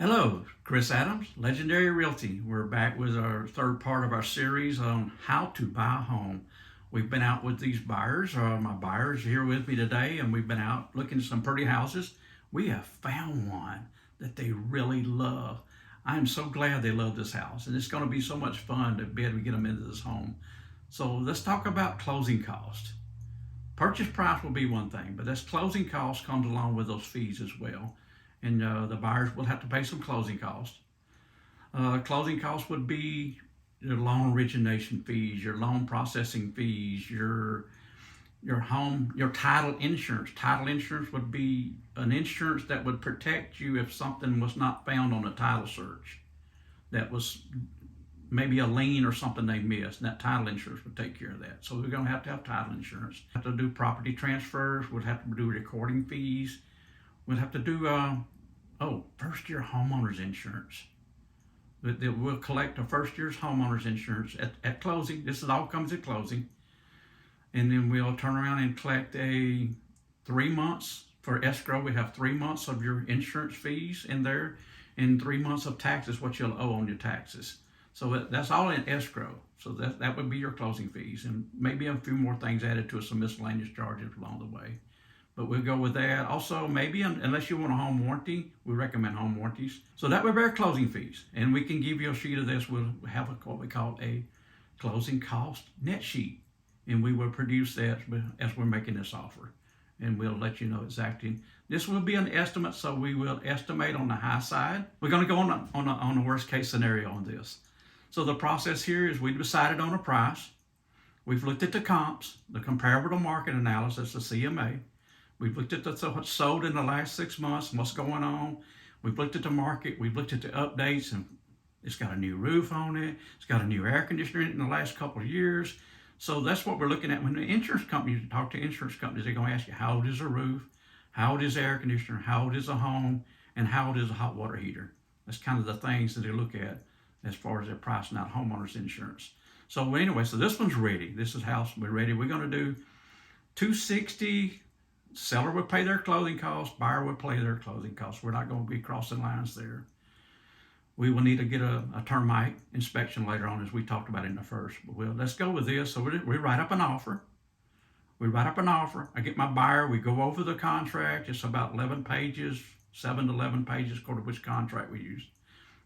Hello, Chris Adams, Legendary Realty. We're back with our third part of our series on how to buy a home. We've been out with these buyers, my buyers here with me today, and we've been out looking at some pretty houses. We have found one that they really love. I am so glad they love this house, and it's going to be so much fun to be able to get them into this home. So let's talk about closing cost. Purchase price will be one thing, but this closing cost comes along with those fees as well. And the buyers will have to pay some closing costs. Closing costs would be your loan origination fees, your loan processing fees, your home, your title insurance. Title insurance would be an insurance that would protect you if something was not found on a title search. That was maybe a lien or something they missed, and that title insurance would take care of that. So we're going to have title insurance. Have to do property transfers. We'd have to do recording fees. We'd have to do first year homeowners insurance. We'll collect a first year's homeowners insurance at closing. This all comes at closing. And then we'll turn around and collect 3 months for escrow. We have 3 months of your insurance fees in there and 3 months of taxes, what you'll owe on your taxes. So that's all in escrow. So that would be your closing fees, and maybe a few more things added to some miscellaneous charges along the way. But we'll go with that. Also, maybe unless you want a home warranty, we recommend home warranties. So that would be our closing fees. And we can give you a sheet of this. We'll have what we call a closing cost net sheet. And we will produce that as we're making this offer. And we'll let you know exactly. This will be an estimate, so we will estimate on the high side. We're going to go on a worst case scenario on this. So the process here is we've decided on a price. We've looked at the comps, the comparable market analysis, the CMA. We've looked at what's sold in the last 6 months and what's going on. We've looked at the market. We've looked at the updates, and it's got a new roof on it. It's got a new air conditioner in it in the last couple of years. So that's what we're looking at. When the insurance companies talk to insurance companies, they're going to ask you, how old is a roof? How old is the air conditioner? How old is a home? And how old is a hot water heater? That's kind of the things that they look at as far as their pricing out homeowners insurance. So anyway, so this one's ready. This is house. We're ready. We're going to do $260. Seller would pay their closing costs, buyer would pay their closing costs. We're not going to be crossing lines there. We will need to get a termite inspection later on, as we talked about in the first. But let's go with this. So we write up an offer. I get my buyer. We go over the contract. It's about 11 pages, 7 to 11 pages, according to which contract we use.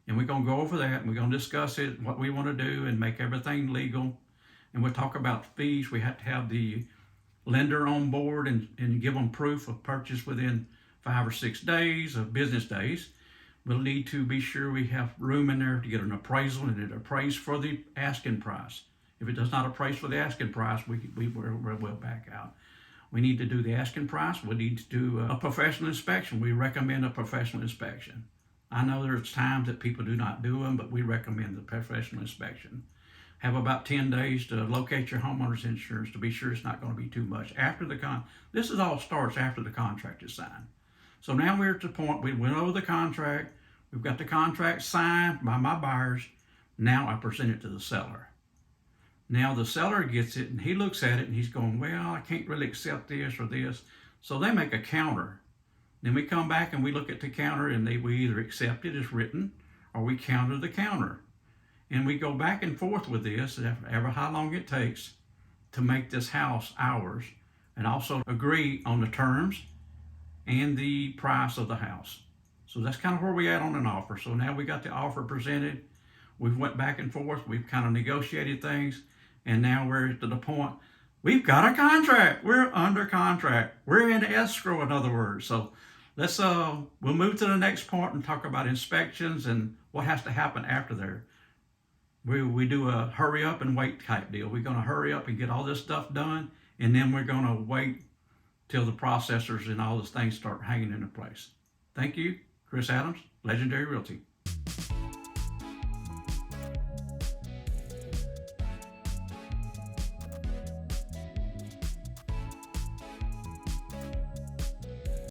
And we're going to go over that, and we're going to discuss it, what we want to do, and make everything legal. And we'll talk about fees. We have to have the lender on board and give them proof of purchase within 5 or 6 days of business days. We'll need to be sure we have room in there to get an appraisal, and it appraised for the asking price. If it does not appraise for the asking price, we'll back out. We need to do the asking price. We need to do a professional inspection. We recommend a professional inspection. I know there's times that people do not do them, but we recommend the professional inspection. Have about 10 days to locate your homeowner's insurance to be sure it's not going to be too much. This all starts after the contract is signed. So now we're at the point, we went over the contract. We've got the contract signed by my buyers. Now I present it to the seller. Now the seller gets it, and he looks at it, and he's going, well, I can't really accept this or this. So they make a counter. Then we come back and we look at the counter, and we either accept it as written or we counter the counter. And we go back and forth with this, ever how long it takes to make this house ours, and also agree on the terms and the price of the house. So that's kind of where we at on an offer. So now we got the offer presented. We've went back and forth. We've kind of negotiated things. And now we're to the point, we've got a contract. We're under contract. We're in escrow, in other words. So we'll move to the next part and talk about inspections and what has to happen after there. We do a hurry up and wait type deal. We're going to hurry up and get all this stuff done, and then we're going to wait till the processors and all those things start hanging into place. Thank you, Chris Adams, Legendary Realty.